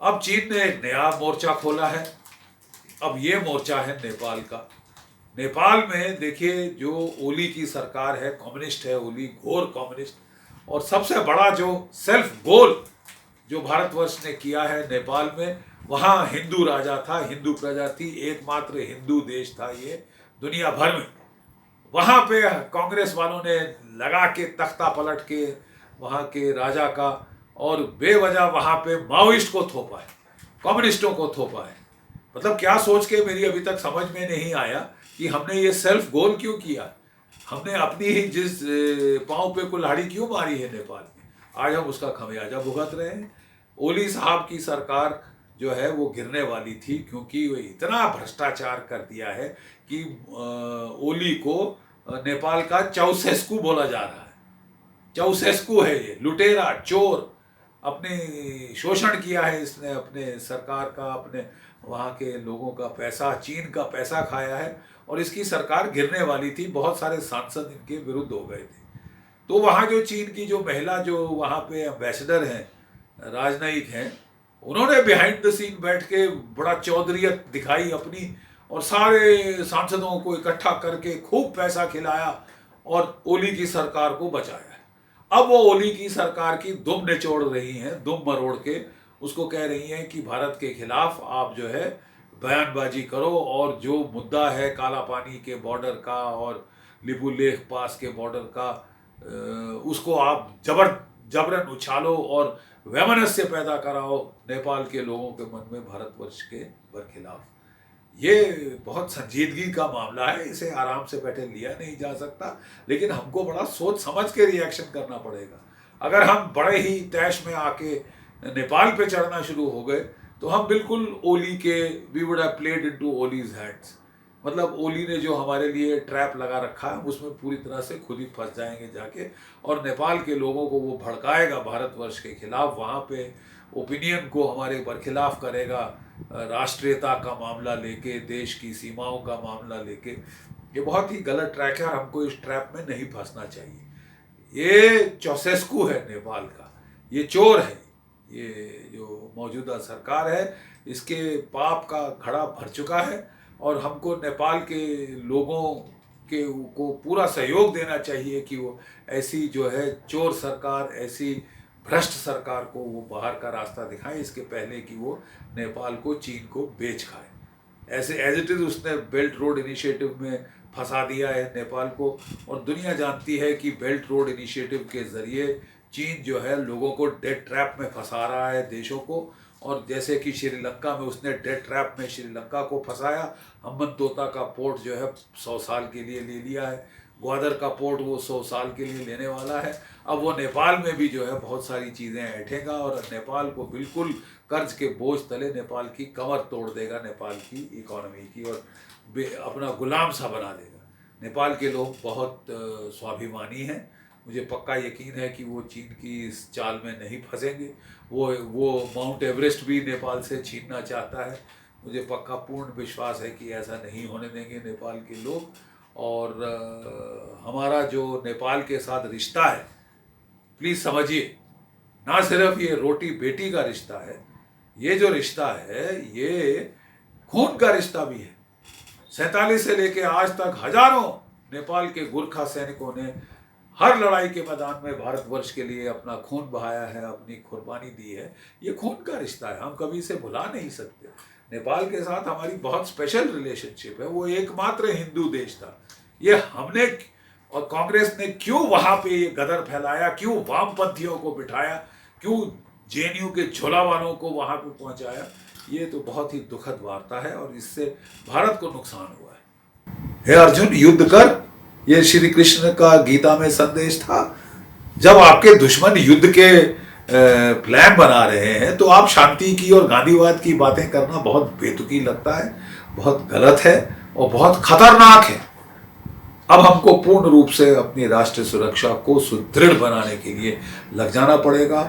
अब चीन ने एक नया मोर्चा खोला है। अब ये मोर्चा है नेपाल का। नेपाल में देखिए, जो ओली की सरकार है, कम्युनिस्ट है ओली, घोर कम्युनिस्ट। और सबसे बड़ा जो सेल्फ गोल जो भारतवर्ष ने किया है नेपाल में, वहाँ हिंदू राजा था, हिंदू प्रजा थी, एकमात्र हिंदू देश था ये दुनिया भर में। वहाँ पे कांग्रेस वालों ने लगा के तख्ता पलट के वहाँ के राजा का, और बेवजह वहाँ पे माओइस्ट को थोपा है, कम्युनिस्टों को थोपा है। मतलब क्या सोच के, मेरी अभी तक समझ में नहीं आया कि हमने ये सेल्फ गोल क्यों किया। हमने अपनी ही जिस पाँव पे कुल्हाड़ी क्यों मारी है नेपाल में, आज हम उसका खमियाजा भुगत रहे हैं। ओली साहब की सरकार जो है वो गिरने वाली थी, क्योंकि वो इतना भ्रष्टाचार कर दिया है कि ओली को नेपाल का चाउसेस्कू बोला जा रहा है। चाउसेस्कू है ये, लुटेरा, चोर, अपने शोषण किया है इसने, अपने सरकार का, अपने वहाँ के लोगों का पैसा, चीन का पैसा खाया है, और इसकी सरकार गिरने वाली थी। बहुत सारे सांसद इनके विरुद्ध हो गए थे। तो वहाँ जो चीन की जो महिला जो वहाँ पे एम्बेसडर हैं, राजनयिक हैं, उन्होंने बिहाइंड द सीन बैठ के बड़ा चौधरीयत दिखाई अपनी, और सारे सांसदों को इकट्ठा करके खूब पैसा खिलाया और ओली की सरकार को बचाया। अब वो ओली की सरकार की दुम निचोड़ रही हैं, दुम मरोड़ के उसको कह रही हैं कि भारत के खिलाफ आप जो है बयानबाजी करो, और जो मुद्दा है काला पानी के बॉर्डर का और लिपुलेख पास के बॉर्डर का, उसको आप जबरन उछालो और वैमनस्य पैदा कराओ नेपाल के लोगों के मन में भारतवर्ष के बरखिलाफ। ये बहुत संजीदगी का मामला है, इसे आराम से बैठे लिया नहीं जा सकता, लेकिन हमको बड़ा सोच समझ के रिएक्शन करना पड़ेगा। अगर हम बड़े ही तैश में आके नेपाल पे चढ़ना शुरू हो गए तो हम बिल्कुल ओली के, we would have played into Oli's hands. मतलब ओली ने जो हमारे लिए ट्रैप लगा रखा है उसमें पूरी तरह से खुद ही फंस जाएंगे जाके, और नेपाल के लोगों को वो भड़काएगा भारतवर्ष के खिलाफ, वहाँ पे ओपिनियन को हमारे बरखिलाफ करेगा, राष्ट्रीयता का मामला लेके, देश की सीमाओं का मामला लेके। ये बहुत ही गलत ट्रैक है और हमको इस ट्रैप में नहीं फंसना चाहिए। ये चौसेस्कू है नेपाल का, ये चोर है, ये जो मौजूदा सरकार है इसके पाप का घड़ा भर चुका है, और हमको नेपाल के लोगों के को पूरा सहयोग देना चाहिए कि वो ऐसी जो है चोर सरकार, ऐसी भ्रष्ट सरकार को वो बाहर का रास्ता दिखाएं, इसके पहले कि वो नेपाल को, चीन को बेच खाए। ऐसे एज इट इज़ उसने बेल्ट रोड इनिशिएटिव में फंसा दिया है नेपाल को, और दुनिया जानती है कि बेल्ट रोड इनिशिएटिव के ज़रिए चीन जो है लोगों को डेट ट्रैप में फंसा रहा है, देशों को। और जैसे कि श्रीलंका में उसने डेट ट्रैप में श्रीलंका को फंसाया, हम्बनतोता का पोर्ट जो है 100 साल के लिए ले लिया है, ग्वादर का पोर्ट वो 100 साल के लिए लेने वाला है। अब वो नेपाल में भी जो है बहुत सारी चीज़ें ऐंठेगा, और नेपाल को बिल्कुल कर्ज के बोझ तले नेपाल की कमर तोड़ देगा, नेपाल की इकोनॉमी की, और अपना गुलाम सा बना देगा। नेपाल के लोग बहुत स्वाभिमानी हैं, मुझे पक्का यकीन है कि वो चीन की इस चाल में नहीं फंसेंगे। वो माउंट एवरेस्ट भी नेपाल से छीनना चाहता है, मुझे पक्का पूर्ण विश्वास है कि ऐसा नहीं होने देंगे नेपाल के लोग। और हमारा जो नेपाल के साथ रिश्ता है, प्लीज़ समझिए, ना सिर्फ ये रोटी बेटी का रिश्ता है, ये जो रिश्ता है ये खून का रिश्ता भी है। 47 से लेके आज तक हजारों नेपाल के गुरखा सैनिकों ने हर लड़ाई के मैदान में भारतवर्ष के लिए अपना खून बहाया है, अपनी कुर्बानी दी है। ये खून का रिश्ता है, हम कभी इसे भुला नहीं सकते। नेपाल के साथ हमारी बहुत स्पेशल रिलेशनशिप है, वो एकमात्र हिंदू देश था। ये हमने और कांग्रेस ने क्यों वहाँ पे ये गदर फैलाया, क्यों वामपंथियों को बिठाया, क्यों जेएनयू के झोला वालों को वहाँ पे पहुँचाया, ये तो बहुत ही दुखद वार्ता है, और इससे भारत को नुकसान हुआ है। हे अर्जुन, युद्ध कर, ये श्री कृष्ण का गीता में संदेश था। जब आपके दुश्मन युद्ध के प्लान बना रहे हैं तो आप शांति की और गांधीवाद की बातें करना बहुत बेतुकी लगता है, बहुत गलत है और बहुत खतरनाक है। अब हमको पूर्ण रूप से अपनी राष्ट्रीय सुरक्षा को सुदृढ़ बनाने के लिए लग जाना पड़ेगा,